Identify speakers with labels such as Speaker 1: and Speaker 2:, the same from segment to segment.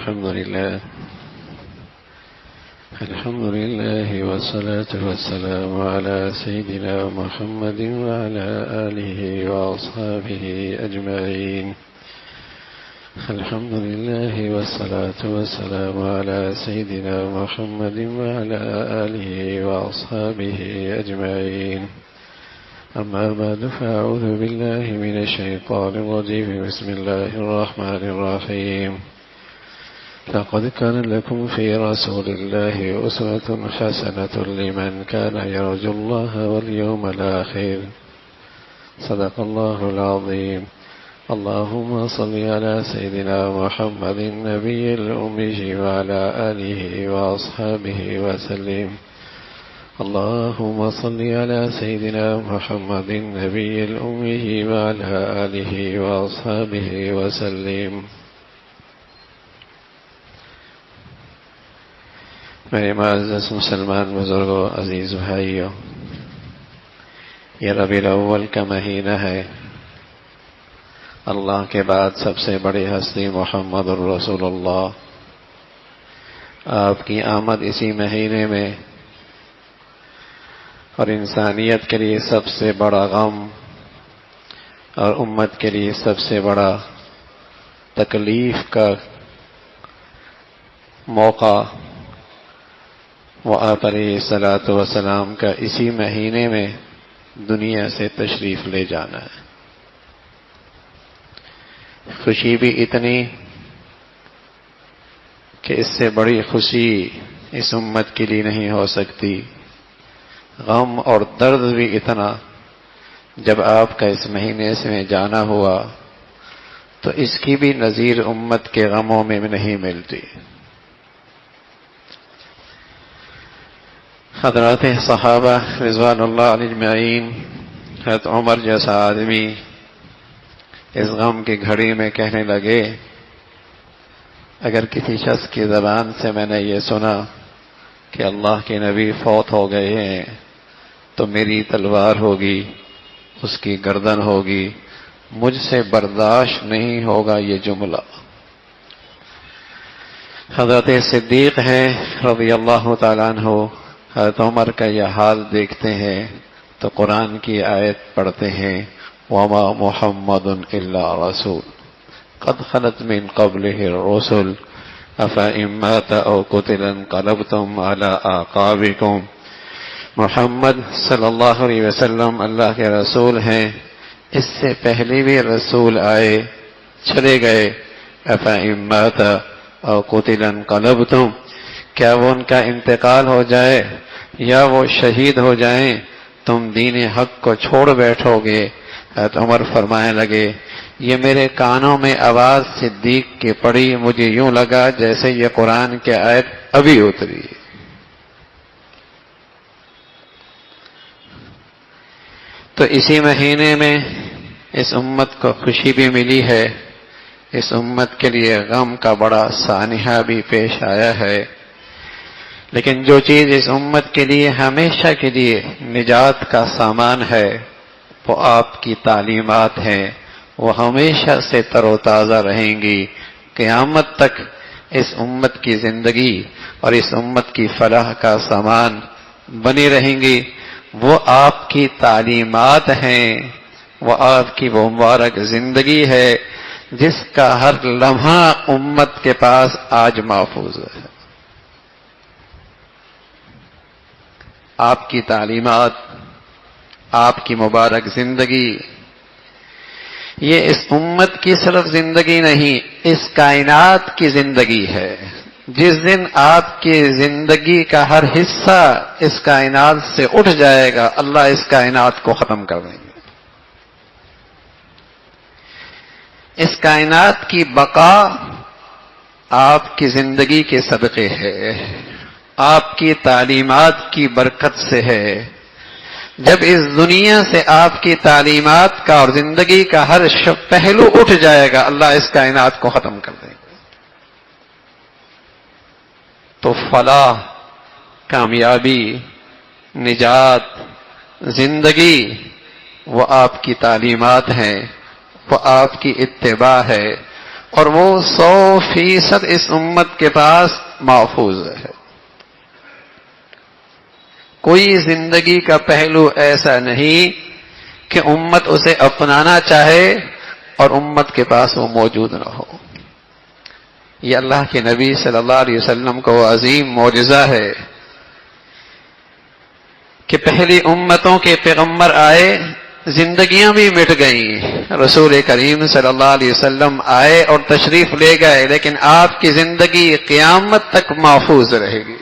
Speaker 1: الحمد لله والصلاة والسلام على سيدنا محمد وعلى آله وأصحابه أجمعين. الحمد لله والصلاة والسلام على سيدنا محمد وعلى آله وأصحابه أجمعين. أما بعد فأعوذ بالله من الشيطان الرجيم. بسم الله الرحمن الرحيم. لقد كان لكم في رسول الله أسوة حسنة لمن كان يرجو الله واليوم الآخر. صدق الله العظيم. اللهم صل على سيدنا محمد النبي الأمي وعلى آله وأصحابه وسلم. اللهم صل على سيدنا محمد النبي الأمي وعلى آله وأصحابه وسلم. میرے معزز مسلمان بزرگوں، عزیز بھائیوں، یہ ربیع الاول کا مہینہ ہے۔ اللہ کے بعد سب سے بڑی ہستی محمد الرسول اللہ، آپ کی آمد اسی مہینے میں اور انسانیت کے لیے سب سے بڑا غم اور امت کے لیے سب سے بڑا تکلیف کا موقع وہ آپ علیہ الصلاۃ والسلام کا اسی مہینے میں دنیا سے تشریف لے جانا ہے۔ خوشی بھی اتنی کہ اس سے بڑی خوشی اس امت کے لیے نہیں ہو سکتی، غم اور درد بھی اتنا جب آپ کا اس مہینے سے جانا ہوا تو اس کی بھی نظیر امت کے غموں میں نہیں ملتی۔ حضرات صحابہ رضوان اللہ علیہ اجمعین، حضرت عمر جیسا آدمی اس غم کی گھڑی میں کہنے لگے، اگر کسی شخص کی زبان سے میں نے یہ سنا کہ اللہ کے نبی فوت ہو گئے ہیں تو میری تلوار ہوگی، اس کی گردن ہوگی، مجھ سے برداشت نہیں ہوگا یہ جملہ۔ حضرت صدیق ہیں رضی اللہ تعالیٰ عنہ، حضرت عمر کا یہ حال دیکھتے ہیں تو قرآن کی آیت پڑھتے ہیں، وَمَا مُحَمَّدٌ إِلَّا رَسُولٌ قَدْ خَلَتْ مِن قَبْلِهِ الرُّسُلُ أَفَإِن مَّاتَ أَوْ قُتِلَ انقلبتم عَلَىٰ أَعْقَابِكُمْ۔ محمد صلی اللہ علیہ وسلم اللہ کے رسول ہیں، اس سے پہلے بھی رسول آئے چلے گئے۔ أَفَإِن مَّاتَ أَوْ قُتِلَ انقلبتم، کیا وہ ان کا انتقال ہو جائے یا وہ شہید ہو جائیں تم دین حق کو چھوڑ بیٹھو گے؟ حضرت عمر فرمانے لگے، یہ میرے کانوں میں آواز صدیق کی پڑی، مجھے یوں لگا جیسے یہ قرآن کی آیت ابھی اتری۔ تو اسی مہینے میں اس امت کو خوشی بھی ملی ہے، اس امت کے لیے غم کا بڑا سانحہ بھی پیش آیا ہے، لیکن جو چیز اس امت کے لیے ہمیشہ کے لیے نجات کا سامان ہے وہ آپ کی تعلیمات ہیں، وہ ہمیشہ سے تر و تازہ رہیں گی، قیامت تک اس امت کی زندگی اور اس امت کی فلاح کا سامان بنی رہیں گی۔ وہ آپ کی تعلیمات ہیں، وہ آپ کی وہ مبارک زندگی ہے جس کا ہر لمحہ امت کے پاس آج محفوظ ہے۔ آپ کی تعلیمات، آپ کی مبارک زندگی، یہ اس امت کی صرف زندگی نہیں، اس کائنات کی زندگی ہے۔ جس دن آپ کی زندگی کا ہر حصہ اس کائنات سے اٹھ جائے گا، اللہ اس کائنات کو ختم کر دیں گے۔ اس کائنات کی بقا آپ کی زندگی کے صدقے ہے، آپ کی تعلیمات کی برکت سے ہے۔ جب اس دنیا سے آپ کی تعلیمات کا اور زندگی کا ہر پہلو اٹھ جائے گا، اللہ اس کائنات کو ختم کر دے گا۔ تو فلاح، کامیابی، نجات، زندگی وہ آپ کی تعلیمات ہیں، وہ آپ کی اتباع ہے، اور وہ 100% اس امت کے پاس محفوظ ہے۔ کوئی زندگی کا پہلو ایسا نہیں کہ امت اسے اپنانا چاہے اور امت کے پاس وہ موجود نہ ہو۔ یہ اللہ کے نبی صلی اللہ علیہ وسلم کا وہ عظیم معجزہ ہے کہ پہلی امتوں کے پیغمبر آئے، زندگیاں بھی مٹ گئیں، رسول کریم صلی اللہ علیہ وسلم آئے اور تشریف لے گئے، لیکن آپ کی زندگی قیامت تک محفوظ رہے گی۔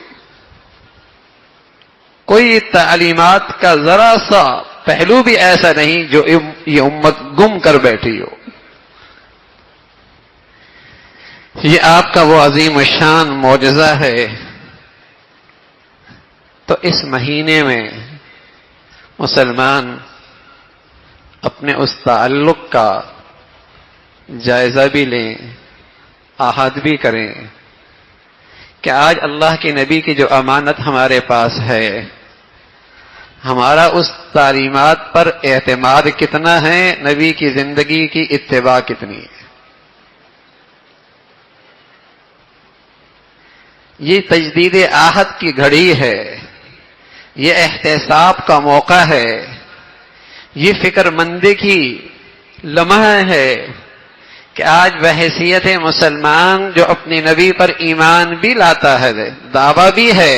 Speaker 1: کوئی تعلیمات کا ذرا سا پہلو بھی ایسا نہیں جو یہ امت گم کر بیٹھی ہو۔ یہ آپ کا وہ عظیم الشان معجزہ ہے۔ تو اس مہینے میں مسلمان اپنے اس تعلق کا جائزہ بھی لیں، عہد بھی کریں کہ آج اللہ کے نبی کی جو امانت ہمارے پاس ہے، ہمارا اس تعلیمات پر اعتماد کتنا ہے، نبی کی زندگی کی اتباع کتنی ہے۔ یہ تجدید عہد کی گھڑی ہے، یہ احتساب کا موقع ہے، یہ فکر مندی کی لمحہ ہے کہ آج بحیثیت مسلمان جو اپنے نبی پر ایمان بھی لاتا ہے، دعویٰ بھی ہے،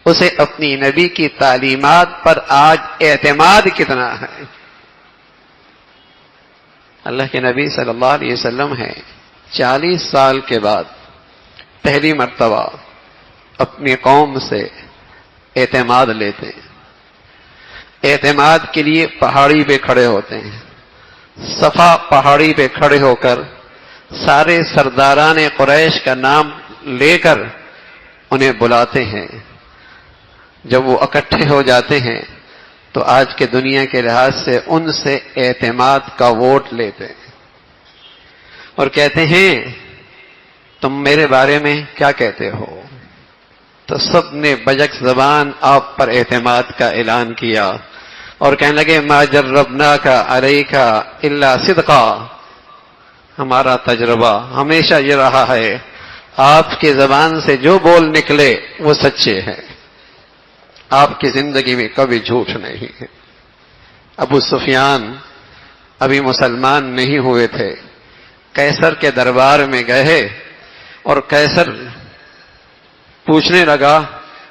Speaker 1: اسے اپنی نبی کی تعلیمات پر آج اعتماد کتنا ہے۔ اللہ کے نبی صلی اللہ علیہ وسلم ہیں، 40 سال کے بعد پہلی مرتبہ اپنی قوم سے اعتماد لیتے ہیں۔ اعتماد کے لیے پہاڑی پہ کھڑے ہوتے ہیں، صفا پہاڑی پہ کھڑے ہو کر سارے سرداران قریش کا نام لے کر انہیں بلاتے ہیں۔ جب وہ اکٹھے ہو جاتے ہیں تو آج کے دنیا کے لحاظ سے ان سے اعتماد کا ووٹ لیتے ہیں اور کہتے ہیں تم میرے بارے میں کیا کہتے ہو؟ تو سب نے بجک زبان آپ پر اعتماد کا اعلان کیا اور کہنے لگے ما جربناک علیک الا صدقا، ہمارا تجربہ ہمیشہ یہ رہا ہے آپ کی زبان سے جو بول نکلے وہ سچے ہیں، آپ کی زندگی میں کبھی جھوٹ نہیں ہے۔ ابو سفیان ابھی مسلمان نہیں ہوئے تھے، قیصر کے دربار میں گئے اور قیصر پوچھنے لگا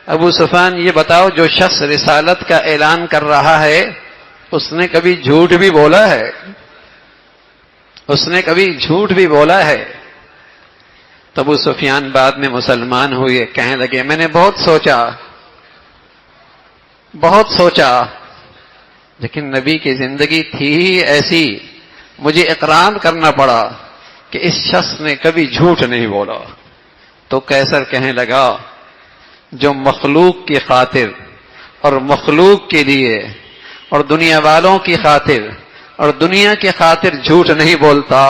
Speaker 1: ابو سفیان یہ بتاؤ جو شخص رسالت کا اعلان کر رہا ہے اس نے کبھی جھوٹ بھی بولا ہے؟ اس نے کبھی جھوٹ بھی بولا ہے؟ تو ابو سفیان بعد میں مسلمان ہوئے، کہنے لگے میں نے بہت سوچا لیکن نبی کی زندگی تھی ہی ایسی، مجھے اقرار کرنا پڑا کہ اس شخص نے کبھی جھوٹ نہیں بولا۔ تو قیصر کہنے لگا جو مخلوق کی خاطر اور مخلوق کے لیے اور دنیا والوں کی خاطر اور دنیا کی خاطر جھوٹ نہیں بولتا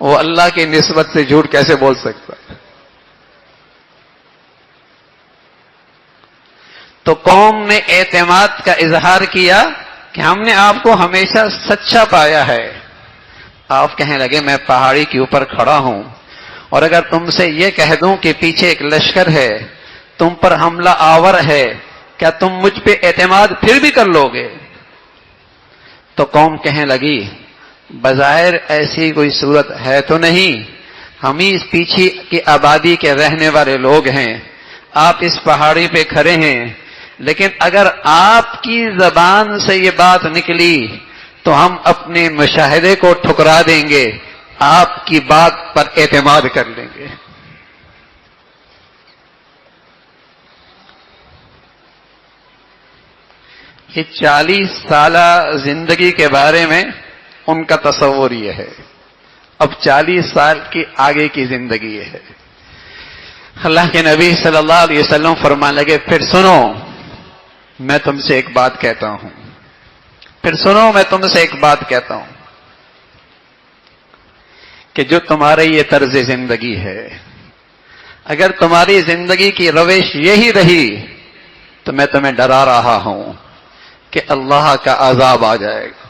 Speaker 1: وہ اللہ کی نسبت سے جھوٹ کیسے بول سکتا؟ تو قوم نے اعتماد کا اظہار کیا کہ ہم نے آپ کو ہمیشہ سچا پایا ہے۔ آپ کہنے لگے میں پہاڑی کے اوپر کھڑا ہوں اور اگر تم سے یہ کہہ دوں کہ پیچھے ایک لشکر ہے، تم پر حملہ آور ہے، کیا تم مجھ پہ اعتماد پھر بھی کر لو گے؟ تو قوم کہنے لگی بظاہر ایسی کوئی صورت ہے تو نہیں، ہم ہی اس پیچھے کی آبادی کے رہنے والے لوگ ہیں، آپ اس پہاڑی پہ کھڑے ہیں، لیکن اگر آپ کی زبان سے یہ بات نکلی تو ہم اپنے مشاہدے کو ٹھکرا دیں گے، آپ کی بات پر اعتماد کر لیں گے۔ یہ 40 سالہ زندگی کے بارے میں ان کا تصور یہ ہے، اب 40 سال کی آگے کی زندگی یہ ہے۔ اللہ کے نبی صلی اللہ علیہ وسلم فرمانے لگے پھر سنو میں تم سے ایک بات کہتا ہوں، پھر سنو میں تم سے ایک بات کہتا ہوں کہ جو تمہاری یہ طرز زندگی ہے، اگر تمہاری زندگی کی روش یہی رہی تو میں تمہیں ڈرا رہا ہوں کہ اللہ کا عذاب آ جائے گا،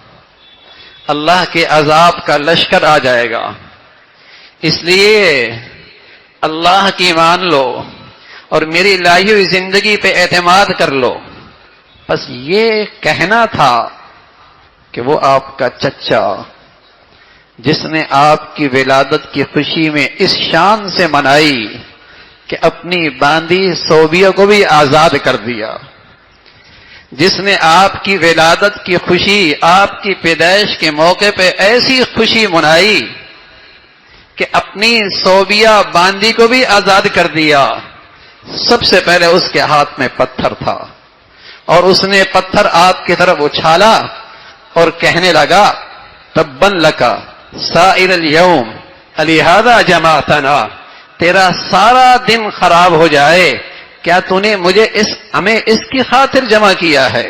Speaker 1: اللہ کے عذاب کا لشکر آ جائے گا، اس لیے اللہ کی مان لو اور میری لائی ہوئی زندگی پہ اعتماد کر لو. بس یہ کہنا تھا کہ وہ آپ کا چچا جس نے آپ کی ولادت کی خوشی میں اس شان سے منائی کہ اپنی باندی صوبیہ کو بھی آزاد کر دیا، جس نے آپ کی ولادت کی خوشی، آپ کی پیدائش کے موقع پہ ایسی خوشی منائی کہ اپنی صوبیہ باندی کو بھی آزاد کر دیا، سب سے پہلے اس کے ہاتھ میں پتھر تھا اور اس نے پتھر آپ کی طرف اچھالا اور کہنے لگا تبا لکا سائر الیوم لہذا جمعتنا، تیرا سارا دن خراب ہو جائے، کیا تو نے ہمیں اس کی خاطر جمع کیا ہے؟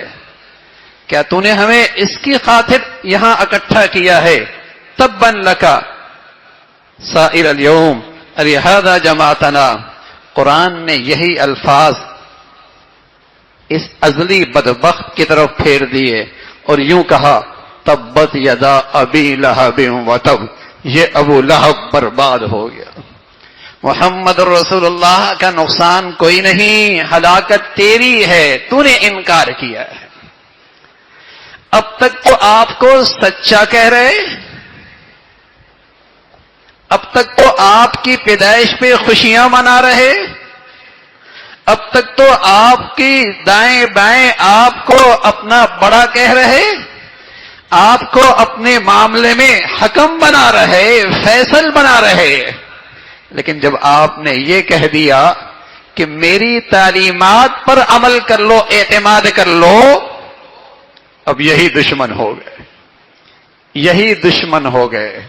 Speaker 1: کیا تو نے ہمیں اس کی خاطر یہاں اکٹھا کیا ہے؟ تبا لکا سائر الیوم لہذا جمعتنا. قرآن نے یہی الفاظ اس ازلی بدبخت کی طرف پھیر دیے اور یوں کہا تبت یدا ابی لہب وتب، یہ ابو لہب برباد ہو گیا. محمد رسول اللہ کا نقصان کوئی نہیں، ہلاکت تیری ہے، تو نے انکار کیا ہے. اب تک تو آپ کو سچا کہہ رہے، اب تک تو آپ کی پیدائش پہ خوشیاں منا رہے، اب تک تو آپ کی دائیں بائیں آپ کو اپنا بڑا کہہ رہے، آپ کو اپنے معاملے میں حکم بنا رہے، فیصل بنا رہے. لیکن جب آپ نے یہ کہہ دیا کہ میری تعلیمات پر عمل کر لو، اعتماد کر لو، اب یہی دشمن ہو گئے، یہی دشمن ہو گئے،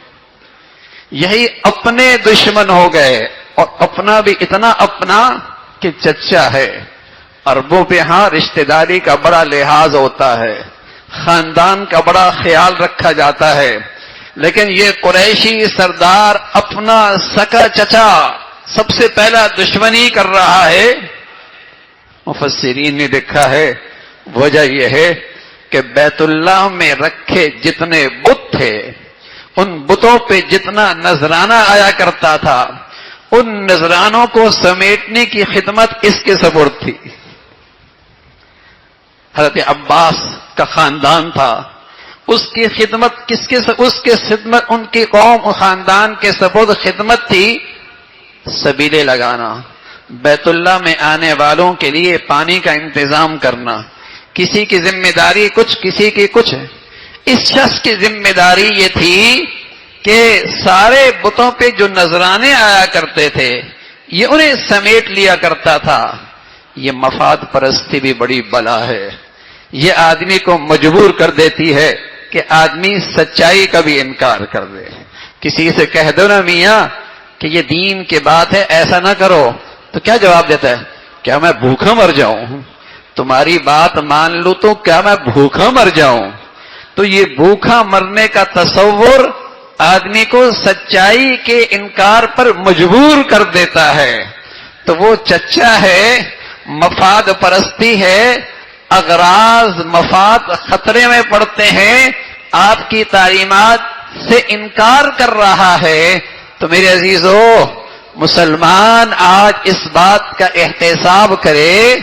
Speaker 1: یہی اپنے دشمن ہو گئے. اور اپنا بھی اتنا اپنا کہ چچا ہے. عربوں پہ ہاں رشتہ داری کا بڑا لحاظ ہوتا ہے، خاندان کا بڑا خیال رکھا جاتا ہے، لیکن یہ قریشی سردار اپنا سکا چچا سب سے پہلا دشمنی کر رہا ہے. مفسرین نے لکھا ہے وجہ یہ ہے کہ بیت اللہ میں رکھے جتنے بت تھے، ان بتوں پہ جتنا نذرانہ آیا کرتا تھا، ان نذرانوں کو سمیٹنے کی خدمت اس کے سپرد تھی. حضرت عباس کا خاندان تھا، اس کی خدمت ان کی قوم و خاندان کے سپرد خدمت تھی سبیلے لگانا، بیت اللہ میں آنے والوں کے لیے پانی کا انتظام کرنا. کسی کی ذمہ داری کچھ، کسی کی کچھ. اس شخص کی ذمہ داری یہ تھی کہ سارے بتوں پہ جو نذرانے آیا کرتے تھے یہ انہیں سمیٹ لیا کرتا تھا. یہ مفاد پرستی بھی بڑی بلا ہے، یہ آدمی کو مجبور کر دیتی ہے کہ آدمی سچائی کا بھی انکار کر دے. کسی سے کہہ دو نا میاں کہ یہ دین کی بات ہے، ایسا نہ کرو، تو کیا جواب دیتا ہے؟ کیا میں بھوکا مر جاؤں؟ تمہاری بات مان لوں تو کیا میں بھوکا مر جاؤں؟ تو یہ بھوکا مرنے کا تصور آدمی کو سچائی کے انکار پر مجبور کر دیتا ہے. تو وہ چچا ہے، مفاد پرستی ہے، اغراض مفاد خطرے میں پڑتے ہیں، آپ کی تعلیمات سے انکار کر رہا ہے. تو میرے عزیزو، مسلمان آج اس بات کا احتساب کرے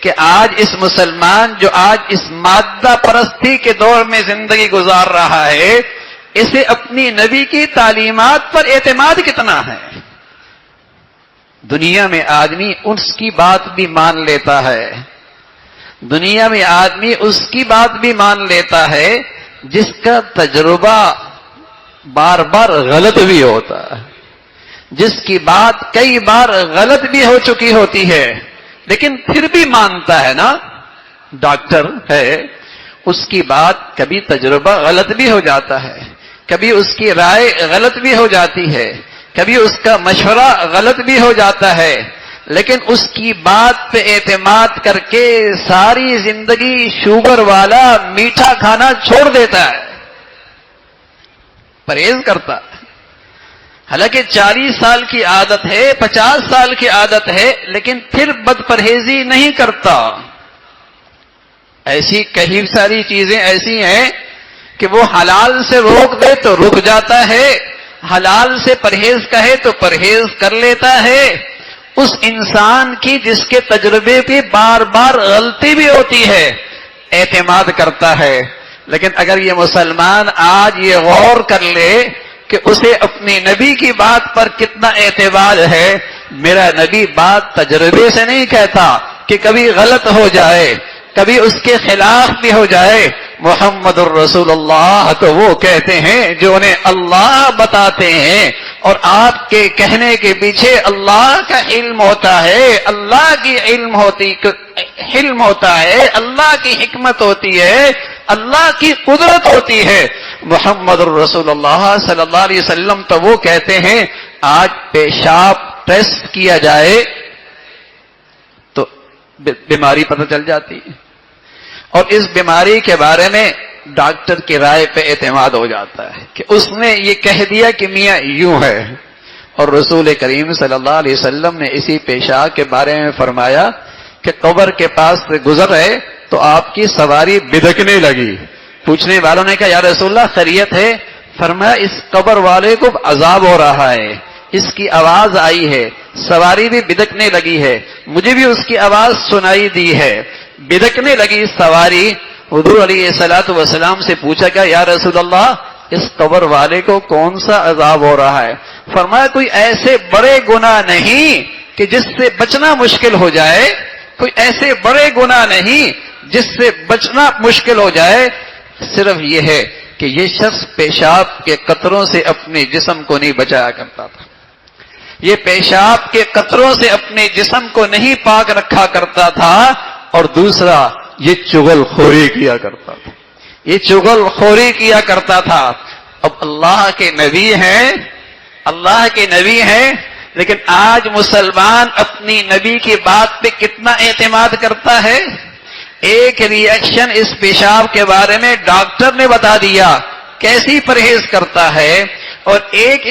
Speaker 1: کہ آج اس مسلمان جو آج اس مادہ پرستی کے دور میں زندگی گزار رہا ہے، اسے اپنی نبی کی تعلیمات پر اعتماد کتنا ہے. دنیا میں آدمی اس کی بات بھی مان لیتا ہے، دنیا میں آدمی اس کی بات بھی مان لیتا ہے جس کا تجربہ بار بار غلط بھی ہوتا ہے، جس کی بات کئی بار غلط بھی ہو چکی ہوتی ہے لیکن پھر بھی مانتا ہے نا. ڈاکٹر ہے، اس کی بات کبھی تجربہ غلط بھی ہو جاتا ہے، کبھی اس کی رائے غلط بھی ہو جاتی ہے، کبھی اس کا مشورہ غلط بھی ہو جاتا ہے، لیکن اس کی بات پہ اعتماد کر کے ساری زندگی شوگر والا میٹھا کھانا چھوڑ دیتا ہے، پرہیز کرتا ہے. حالانکہ 40 سال کی عادت ہے، 50 سال کی عادت ہے، لیکن پھر بد پرہیزی نہیں کرتا. ایسی کئی ساری چیزیں ایسی ہیں کہ وہ حلال سے روک دے تو رک جاتا ہے، حلال سے پرہیز کہے تو پرہیز کر لیتا ہے، اس انسان کی جس کے تجربے پہ بار بار غلطی بھی ہوتی ہے اعتماد کرتا ہے۔ لیکن اگر یہ مسلمان آج یہ غور کر لے کہ اسے اپنی نبی کی بات پر کتنا اعتماد ہے، میرا نبی بات تجربے سے نہیں کہتا کہ کبھی غلط ہو جائے، کبھی اس کے خلاف بھی ہو جائے، محمد الرسول اللہ تو وہ کہتے ہیں جو انہیں اللہ بتاتے ہیں، اور آپ کے کہنے کے پیچھے اللہ کا علم ہوتا ہے، اللہ کی علم ہوتا ہے، اللہ کی حکمت ہوتی ہے، اللہ کی قدرت ہوتی ہے۔ محمد الرسول اللہ صلی اللہ علیہ وسلم تو وہ کہتے ہیں آج پیشاب ٹیسٹ کیا جائے تو بیماری پتہ چل جاتی ہے، اور اس بیماری کے بارے میں ڈاکٹر کی رائے پہ اعتماد ہو جاتا ہے کہ اس نے یہ کہہ دیا کہ میاں یوں ہے۔ اور رسول کریم صلی اللہ علیہ وسلم نے اسی پیشاب کے بارے میں فرمایا کہ قبر کے پاس سے گزر رہے تو آپ کی سواری بدکنے لگی۔ پوچھنے والوں نے کہا یا رسول اللہ خیریت ہے؟ فرمایا اس قبر والے کو عذاب ہو رہا ہے، اس کی آواز آئی ہے، سواری بھی بدکنے لگی ہے، مجھے بھی اس کی آواز سنائی دی ہے، بدکنے لگی سواری۔ حضور علیہ الصلوۃ والسلام سے پوچھا گیا یا رسول اللہ اس قبر والے کو کون سا عذاب ہو رہا ہے؟ فرمایا کوئی ایسے بڑے گناہ نہیں کہ جس سے بچنا مشکل ہو جائے، کوئی ایسے بڑے گناہ نہیں جس سے بچنا مشکل ہو جائے، صرف یہ ہے کہ یہ شخص پیشاب کے قطروں سے اپنے جسم کو نہیں بچایا کرتا تھا، یہ پیشاب کے قطروں سے اپنے جسم کو نہیں پاک رکھا کرتا تھا، اور دوسرا یہ چغل خوری کیا کرتا تھا، یہ چغل خوری کیا کرتا تھا۔ اب اللہ کے نبی ہیں، اللہ کے نبی ہیں، لیکن آج مسلمان اپنی نبی کی بات پہ کتنا اعتماد کرتا ہے؟ ایک ریئیکشن اس پیشاب کے بارے میں ڈاکٹر نے بتا دیا کیسی پرہیز کرتا ہے، اور ایک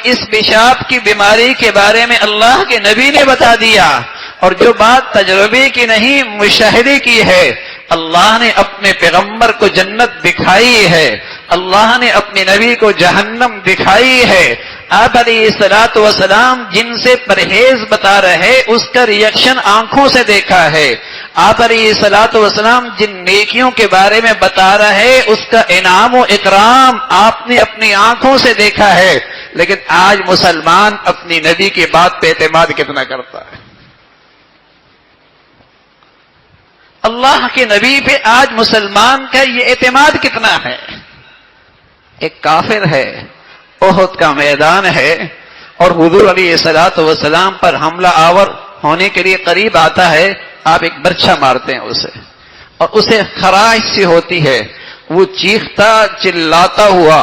Speaker 1: اس پیشاب کی بیماری کے بارے میں اللہ کے نبی نے بتا دیا، اور جو بات تجربے کی نہیں مشاہدے کی ہے، اللہ نے اپنے پیغمبر کو جنت دکھائی ہے، اللہ نے اپنے نبی کو جہنم دکھائی ہے۔ آپ علیہ الصلوۃ والسلام جن سے پرہیز بتا رہے اس کا ریئیکشن آنکھوں سے دیکھا ہے، آپ علیہ الصلوۃ والسلام جن نیکیوں کے بارے میں بتا رہے اس کا انعام و اکرام آپ نے اپنی آنکھوں سے دیکھا ہے، لیکن آج مسلمان اپنی نبی کی بات پہ اعتماد کتنا کرتا ہے؟ اللہ کے نبی پہ آج مسلمان کا یہ اعتماد کتنا ہے؟ ایک کافر ہے، احد کا میدان ہے، اور حضور علیہ الصلوۃ والسلام پر حملہ آور ہونے کے لیے قریب آتا ہے، آپ ایک برچھا مارتے ہیں اسے، اور اسے خراش سی ہوتی ہے، وہ چیختا چلاتا ہوا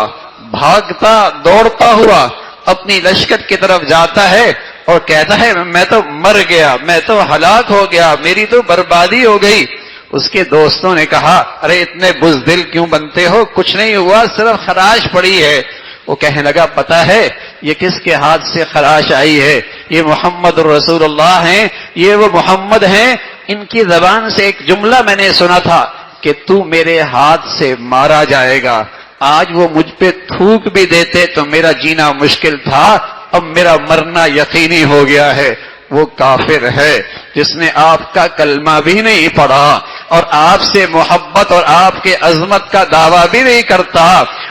Speaker 1: بھاگتا دوڑتا ہوا اپنی لشکر کی طرف جاتا ہے اور کہتا ہے میں تو مر گیا، میں تو ہلاک ہو گیا، میری تو بربادی ہو گئی۔ اس کے دوستوں نے کہا ارے اتنے بزدل کیوں بنتے ہو، کچھ نہیں ہوا، صرف خراش پڑی ہے۔ وہ کہنے لگا پتا ہے یہ کس کے ہاتھ سے خراش آئی ہے؟ یہ محمد رسول اللہ ہیں، یہ وہ محمد ہیں، ان کی زبان سے ایک جملہ میں نے سنا تھا کہ تو میرے ہاتھ سے مارا جائے گا۔ آج وہ مجھ پہ تھوک بھی دیتے تو میرا جینا مشکل تھا، اب میرا مرنا یقینی ہو گیا ہے۔ وہ کافر ہے جس نے آپ کا کلمہ بھی نہیں پڑھا، اور آپ سے محبت اور آپ کے عظمت کا دعویٰ بھی نہیں کرتا،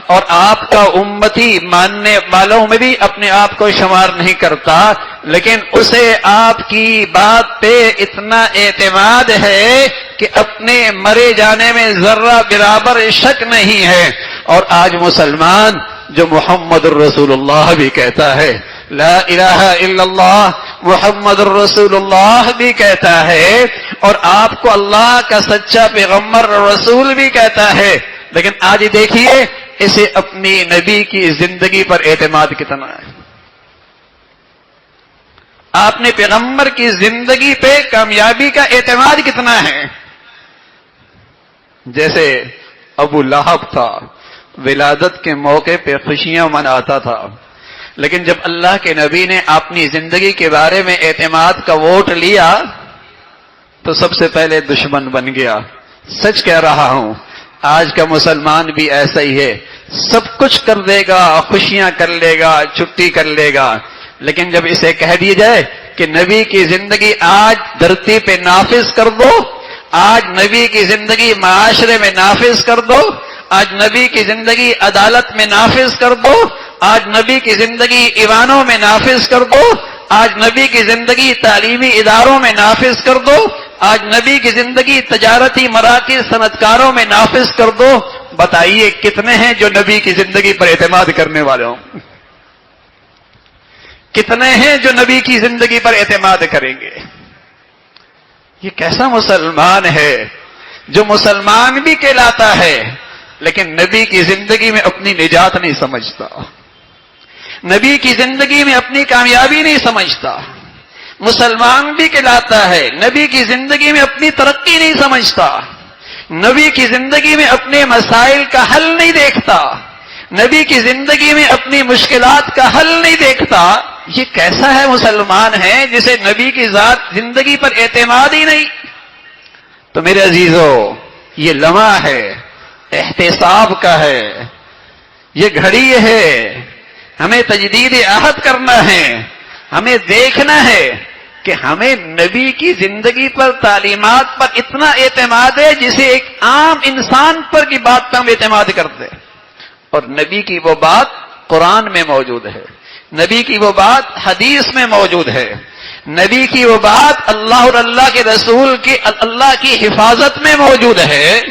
Speaker 1: اور آپ کا امتی ماننے والوں میں بھی اپنے آپ کو شمار نہیں کرتا، لیکن اسے آپ کی بات پہ اتنا اعتماد ہے کہ اپنے مرے جانے میں ذرہ برابر شک نہیں ہے۔ اور آج مسلمان جو محمد الرسول اللہ بھی کہتا ہے، لا الہ الا اللہ محمد الرسول اللہ بھی کہتا ہے، اور آپ کو اللہ کا سچا پیغمبر رسول بھی کہتا ہے، لیکن آج دیکھیے اسے اپنی نبی کی زندگی پر اعتماد کتنا ہے۔ آپ نے پیغمبر کی زندگی پہ کامیابی کا اعتماد کتنا ہے؟ جیسے ابو لہب تھا، ولادت کے موقع پہ خوشیاں مناتا تھا، لیکن جب اللہ کے نبی نے اپنی زندگی کے بارے میں اعتماد کا ووٹ لیا تو سب سے پہلے دشمن بن گیا۔ سچ کہہ رہا ہوں، آج کا مسلمان بھی ایسا ہی ہے، سب کچھ کر دے گا، خوشیاں کر لے گا، چھٹی کر لے گا، لیکن جب اسے کہہ دیا جائے کہ نبی کی زندگی آج دھرتی پہ نافذ کر دو، آج نبی کی زندگی معاشرے میں نافذ کر دو، آج نبی کی زندگی عدالت میں نافذ کر دو، آج نبی کی زندگی ایوانوں میں نافذ کر دو، آج نبی کی زندگی تعلیمی اداروں میں نافذ کر دو، آج نبی کی زندگی تجارتی مراکز صنعتکاروں میں نافذ کر دو، بتائیے کتنے ہیں جو نبی کی زندگی پر اعتماد کرنے والے ہوں؟ کتنے ہیں جو نبی کی زندگی پر اعتماد کریں گے؟ یہ کیسا مسلمان ہے جو مسلمان بھی کہلاتا ہے لیکن نبی کی زندگی میں اپنی نجات نہیں سمجھتا، نبی کی زندگی میں اپنی کامیابی نہیں سمجھتا، مسلمان بھی کہلاتا ہے، نبی کی زندگی میں اپنی ترقی نہیں سمجھتا، نبی کی زندگی میں اپنے مسائل کا حل نہیں دیکھتا، نبی کی زندگی میں اپنی مشکلات کا حل نہیں دیکھتا، یہ کیسا ہے مسلمان ہے جسے نبی کی ذات زندگی پر اعتماد ہی نہیں؟ تو میرے عزیزو، یہ لمحہ ہے، احتساب کا ہے، یہ گھڑی ہے، ہمیں تجدید عہد کرنا ہے، ہمیں دیکھنا ہے کہ ہمیں نبی کی زندگی پر، تعلیمات پر اتنا اعتماد ہے جسے ایک عام انسان پر کی بات پر ہم اعتماد کرتے ہیں، اور نبی کی وہ بات قرآن میں موجود ہے، نبی کی وہ بات حدیث میں موجود ہے، نبی کی وہ بات اللہ اور اللہ کے رسول کی، اللہ کی حفاظت میں موجود ہے۔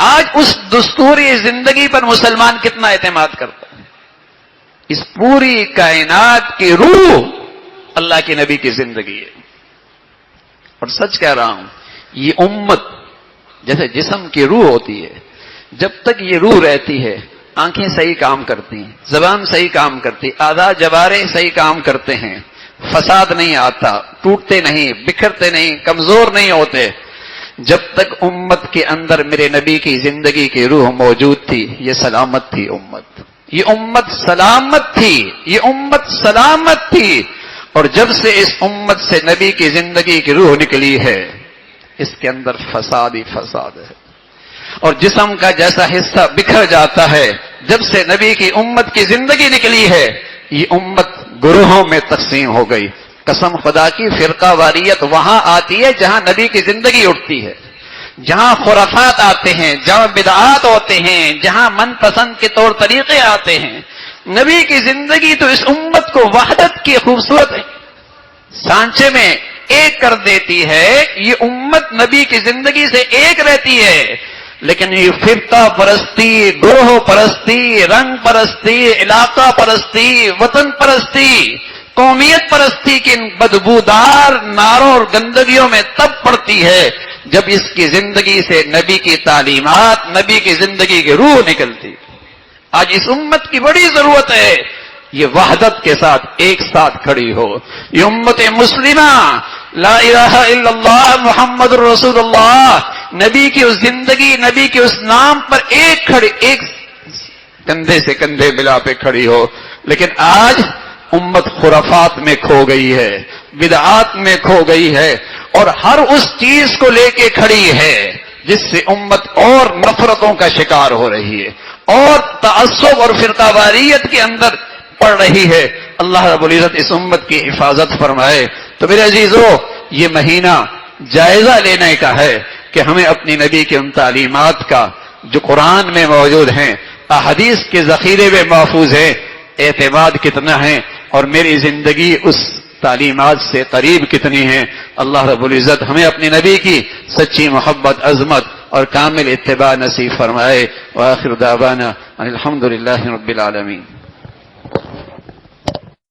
Speaker 1: آج اس دستوری زندگی پر مسلمان کتنا اعتماد کرتا ہے؟ اس پوری کائنات کی روح اللہ کے نبی کی زندگی ہے، اور سچ کہہ رہا ہوں، یہ امت جیسے جسم کی روح ہوتی ہے، جب تک یہ روح رہتی ہے آنکھیں صحیح کام کرتی ہیں، زبان صحیح کام کرتی، اعضاء جوارح صحیح کام کرتے ہیں، فساد نہیں آتا، ٹوٹتے نہیں، بکھرتے نہیں، کمزور نہیں ہوتے۔ جب تک امت کے اندر میرے نبی کی زندگی کی روح موجود تھی، یہ سلامت تھی امت، یہ امت سلامت تھی، یہ امت سلامت تھی، اور جب سے اس امت سے نبی کی زندگی کی روح نکلی ہے، اس کے اندر فساد ہی فساد ہے، اور جسم کا جیسا حصہ بکھر جاتا ہے، جب سے نبی کی امت کی زندگی نکلی ہے، یہ امت گروہوں میں تقسیم ہو گئی۔ قسم خدا کی، فرقہ واریت وہاں آتی ہے جہاں نبی کی زندگی اٹھتی ہے، جہاں خرافات آتے ہیں، جہاں بدعات ہوتے ہیں، جہاں من پسند کے طور طریقے آتے ہیں۔ نبی کی زندگی تو اس امت کو وحدت کی خوبصورت سانچے میں ایک کر دیتی ہے، یہ امت نبی کی زندگی سے ایک رہتی ہے، لیکن یہ فرقہ پرستی، گروہ پرستی، رنگ پرستی، علاقہ پرستی، وطن پرستی، قومیت پرستی کی ان بدبودار ناروں اور گندگیوں میں تب پڑتی ہے جب اس کی زندگی سے نبی کی تعلیمات، نبی کی زندگی کی روح نکلتی۔ آج اس امت کی بڑی ضرورت ہے یہ وحدت کے ساتھ ایک ساتھ کھڑی ہو، یہ امت مسلمہ لا الہ الا اللہ محمد رسول اللہ، نبی کی اس زندگی، نبی کے اس نام پر ایک کندھے سے کندھے ملا پہ کھڑی ہو۔ لیکن آج امت خرافات میں کھو گئی ہے، بدعات میں کھو گئی ہے، اور ہر اس چیز کو لے کے کھڑی ہے جس سے امت اور نفرتوں کا شکار ہو رہی ہے، اور تعصب اور فرقہ واریت کے اندر پڑ رہی ہے۔ اللہ رب العزت اس امت کی حفاظت فرمائے۔ تو میرے عزیزو، یہ مہینہ جائزہ لینے کا ہے کہ ہمیں اپنی نبی کی ان تعلیمات کا جو قرآن میں موجود ہیں، احادیث کے ذخیرے میں محفوظ ہیں، اعتماد کتنا ہے، اور میری زندگی اس تعلیمات سے قریب کتنی ہے۔ اللہ رب العزت ہمیں اپنی نبی کی سچی محبت، عظمت اور کامل اتباع نصیب فرمائے۔ وآخر دعوانا ان الحمد للہ رب العالمین۔